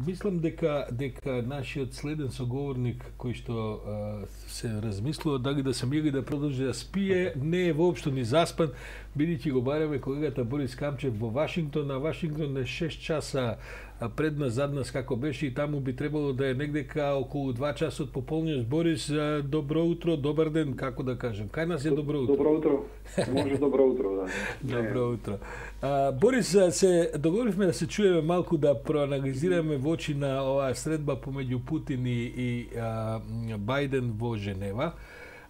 мислам дека нашиот следен соговорник кој што се размислува дали да се мири да продолжи да спие, не е воопшто ни заспан, бидејќи го бараме колегата Борис Камчев во Вашингтон, а Вашингтон е 6 часа пред нас, зад нас како беше и таму би требало да е негдека околу 2 часа од пополниот. Борис, добро утро, добар ден, како да кажем. Кај нас е добро утро? Добро утро. Може добро утро, да. Добро утро. Борис, се договоривме да се чуеме малку да проанализираме во очи на оваа средба помеѓу Путин и Бајден во Женева.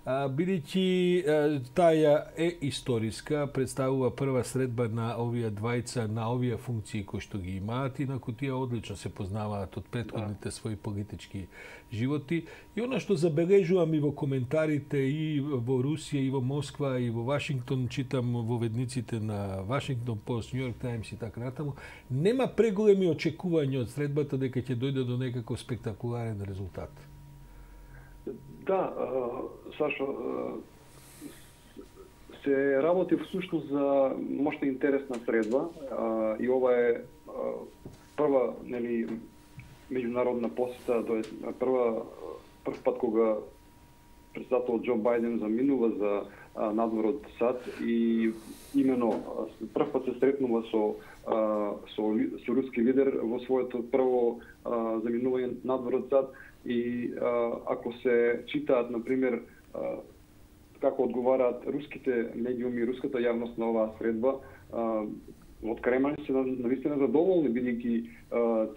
Бидејќи таја е историска, представува прва средба на овие двајца на овие функции кои што ги имаат, инаку тие одлично се познаваат од претходните своји политички животи. И она што забележувам и во коментарите и во Русија, и во Москва, и во Вашингтон, читам во ведниците на Вашингтон Пост, Нью Йорк Таймс и така натаму, нема преголеми очекувања од средбата дека ќе дојде до некако спектакуларен резултат. Да, Сашо, се работи всушност за можда интересна средба и ова е прва, нели, меѓународна посета, тоест прв пат кога председателот Џо Бајден заминува за надвор од САД и имено прв пат се сретнува со руски лидер во своето прво заминување надвор од САД. И ако се читаат, например, како одговараат руските медиуми, руската јавност на оваа средба, од Кремљ се навистина задоволни, бидејќи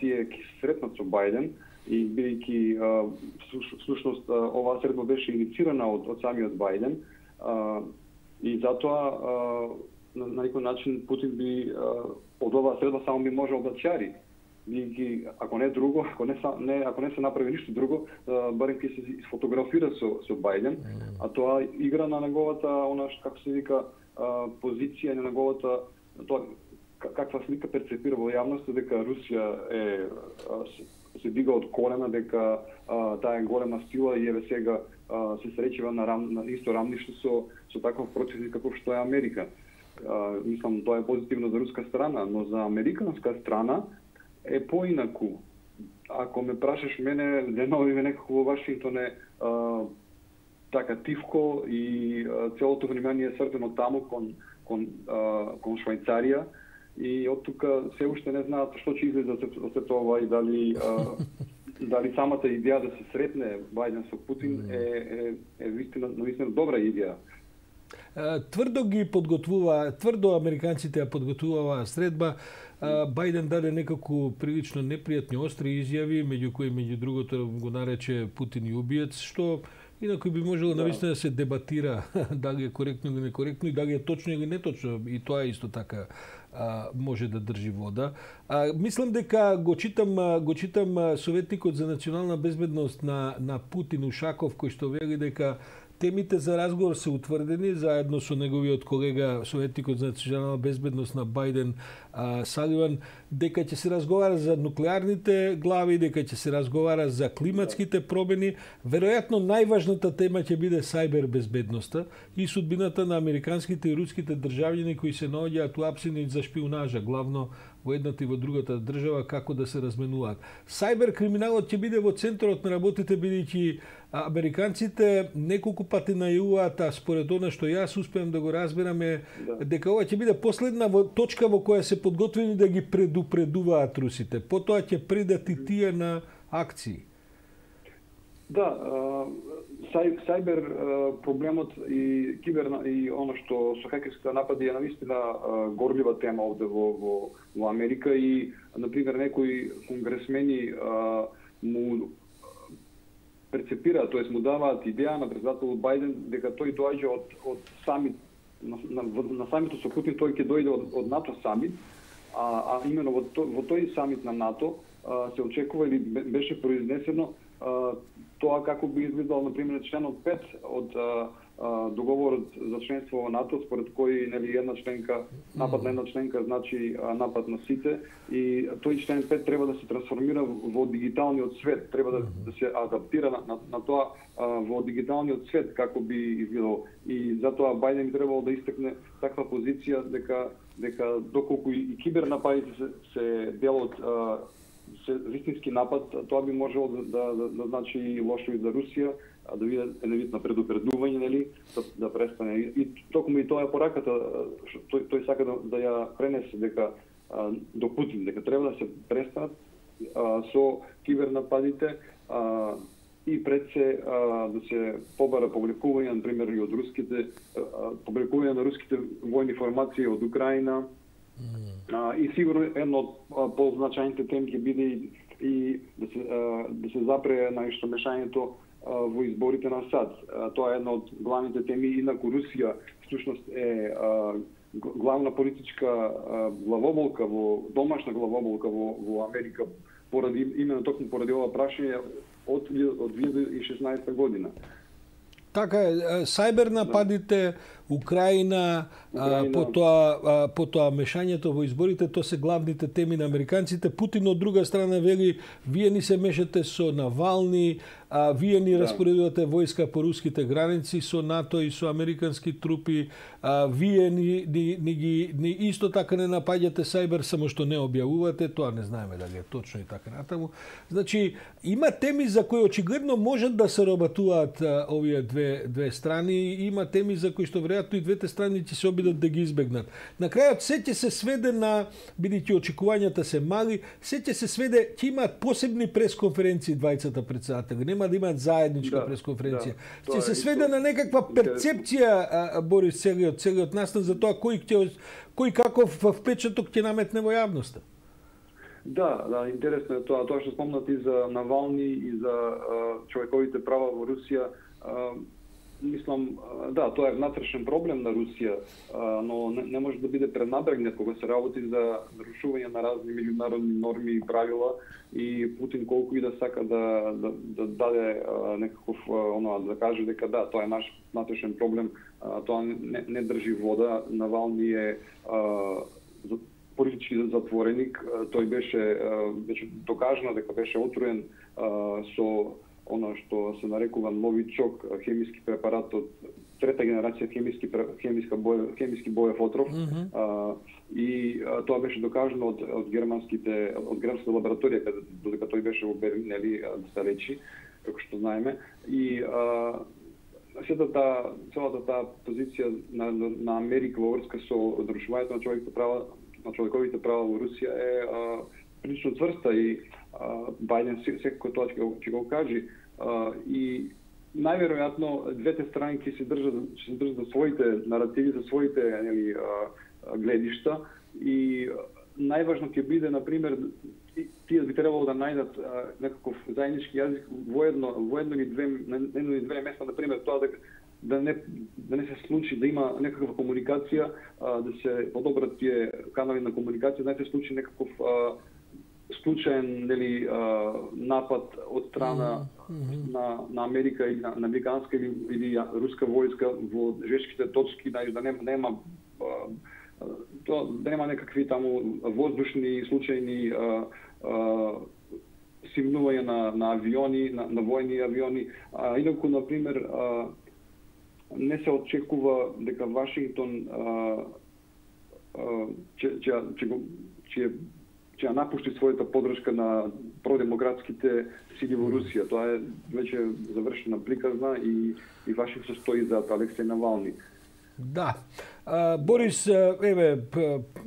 тие ќе се сретнат со Бајден и бидејќи всушност оваа средба беше инициирана од самиот Бајден и затоа на некој начин Путин би од оваа средба само би можел да чари. Ако не друго, ако не се направи ништо друго, барем ќе се сфотографира со Бајден, а тоа игра на неговата, она како се вика, позиција на неговата, тоа каква слика перцепира во јавноста дека Русија се дига од колена, дека таа е голема сила и еве сега се среќава на исто рамниште со таков противник како што е Америка. Мислам, тоа е позитивно за руска страна, но за американска страна е поинаку. Ако ме прашаш мене, деновиве некако во Вашингтон е така тивко и целото внимание е срдено таму кон Швајцарија и од тука се уште не знаат што ќе излезе од сето ова и дали самата идеја да се сретне Бајден со Путин е вистина добра идеја. Тврдо американците ја подготвуваа средба. Бајден даде некако прилично непријатни остри изјави, меѓу кои меѓу другото го нарече Путин и убиец, што инаку би можело навистина да се дебатира дали е коректно или некоректно и дали е точно или неточно, и тоа исто така може да држи вода. Мислам дека го читам советникот за национална безбедност на Путин Ушаков, кој што вели дека темите за разговор се утврдени заедно со неговиот колега советникот за национална безбедност на Бајден Саливан, дека ќе се разговара за нуклеарните глави, дека ќе се разговара за климатските промени. Веројатно најважната тема ќе биде сајбер безбедноста и судбината на американските и руските државјани кои се наоѓаат уапсени за шпионажа, главно во едната и во другата држава, како да се разменуваат. Сајбер криминалот ќе биде во центарот на работите, бидејќи американците неколку пати најавуваат, а според она што јас успеам да го разберам е дека ова ќе биде последна точка во која се подготвени да ги предупредуваат русите. Потоа ќе придат и тие на акции. Да, сајбер проблемот и и оно што со хакерските напади е навистина горлива тема овде во Америка и например некои конгресмени му перцепираат, тоест му даваат идеја на председателот Бајден дека тој доаѓа од самит на самитот со Путин, тој ќе дојде од НАТО самит, а именно во тој самит на НАТО се очекува или беше произнесено тоа како би изгледал, например, членот 5 од договорот за членство во НАТО, според кој една членка, напад на една членка значи напад на сите, и тој член 5 треба да се трансформира во дигиталниот свет, треба да се адаптира на тоа во дигиталниот свет како би изгледал. И затоа Бајден би требало да истакне таква позиција дека доколку и кибернападите се дел од вистински напад, тоа би можело да значи и лошо и за Русија, да биде еден вид на предупредување, нели, да престане. И токму и тоа е пораката, тој сака да ја пренесе дека до Путин, дека треба да се престанат со кибернападите и пред се да се побара публикување, например, и од руските публикување на руските војни формации од Украина. И сигурно едно од позначајните теми ќе биде и да се запре наишто мешањето во изборите на САД. Тоа е една од главните теми, инаку Русија всушност е главна политичка главоболка домашна главоболка во Америка именно токму поради ова прашање од 2016 година. Така е, сајбер нападите, Украина, потоа мешањето во изборите, тоа се главните теми на американците. Путин од друга страна вели, вие ни се мешате со Навални, вие ни распоредувате војска по руските граници со НАТО и со американски трупи, вие ни исто така не напаѓате сајбер, само што не објавувате, тоа не знаеме дали е точно и така натаму. Значи, има теми за кои очигледно можат да се работуваат овие две страни, има теми за кои што веројатно и двете страни ќе се обидат да ги избегнат. На крајот се ќе се сведе на, бидејќи очекувањата се мали, се ќе се сведе, ќе имаат посебни пресконференции двајцата председатели, нема да имаат заедничка пресконференција. Ќе се сведе на некаква перцепција, Борис, целиот настан за тоа кој каков впечаток ќе наметне во јавноста. Да, интересно е тоа што спомнат и за Навални и за човековите права во Русија. Мислам, да, тоа е внатрешен проблем на Русија, но не може да биде пренабрегнет кога се работи за нарушување на разни меѓународни норми и правила, и Путин колку и да сака да даде некаков да каже дека да, тоа е наш внатрешен проблем, тоа не држи вода. Навални е политички затвореник, тој беше докажано дека беше отруен со она што се нарекува новичок, хемиски препарат од трета генерација хемиски боев отров. И тоа беше докажано од германската лабораторија, додека тој беше во Берлин, нели, да се речи, како што знаеме. И целата таа позиција на Америка во врска со нарушувањето на човековите права во Русија е прилично цврста, и Бајден секако тоа ќе го кажи, и најверојатно двете страни ќе се држат за своите наративи, за своите гледишта, и најважно ќе биде, например, тие би требало да најдат некаков заеднички јазик во едно или две места, например, тоа да не се случи да има некаква комуникација, да се подобрат тие канали на комуникација, да не се случи некаков случаен напад од страна на Америка или на американска или руска војска во жешките точки, да нема некакви таму воздушни случајни симнувања на авиони, на војни авиони. Инаку, например, не се очекува дека Вашингтон ќе напушти својата поддршка на продемократските сили во Русија. Тоа е веќе завршена приказна, и Вашингтон стои зад Алексеј Навални. Да. Борис,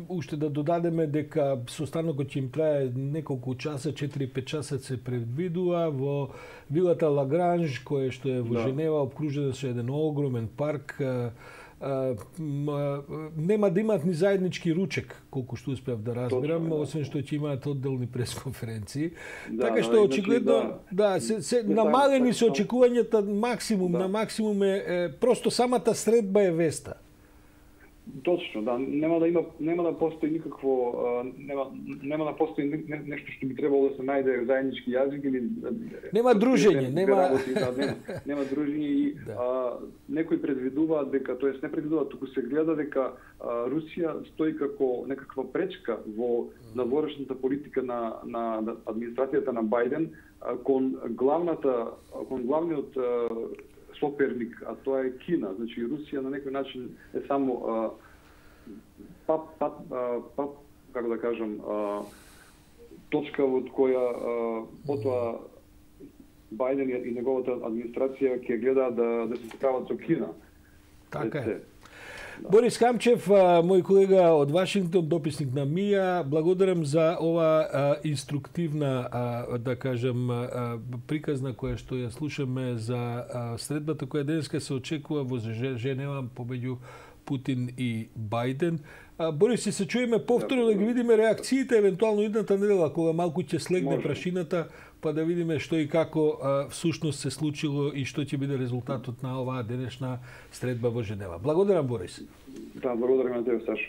уште да додадеме дека состанокот ќе им трае неколку часа, 4-5 часа се предвидува во вилата Лагранж, која што е во Женева, обкружена со еден огромен парк. Нема да имаат ни заеднички ручек, колку што успеав да разбирам, освен што ќе имаат одделни пресконференции. Така што очигледно, намалени се очекувањата максимум, на максимум е просто самата средба е веста. Точно, да, нема да постои никакво, нема да постои нешто што би требало да се најде заеднички јазик, или нема дружење, нема дружење, и некој предвидува дека, тоест не предвидува, туку се гледа дека Русија стои како некаква пречка во надворешната политика на администрацијата на Бајден кон главниот соперник, а тоа е Кина. Значи, Русија на некој начин е само како да кажам, точка од која потоа Бајден и неговата администрација ќе гледаат да се сакават со Кина. Така е. Борис Камчев, мој колега од Вашингтон, дописник на МИА, благодарам за ова инструктивна, да кажем, приказна која што ја слушаме за средбата која денеска се очекува во Женева помеѓу Путин и Бајден. Борис, се чуеме повторно да ги видиме реакциите евентуално идната недела кога малку ќе слегне прашината, па да видиме што и како всушност се случило и што ќе биде резултатот на оваа денешна средба во Женева. Благодарам, Борис. Да, благодарам на тебе, Сашо.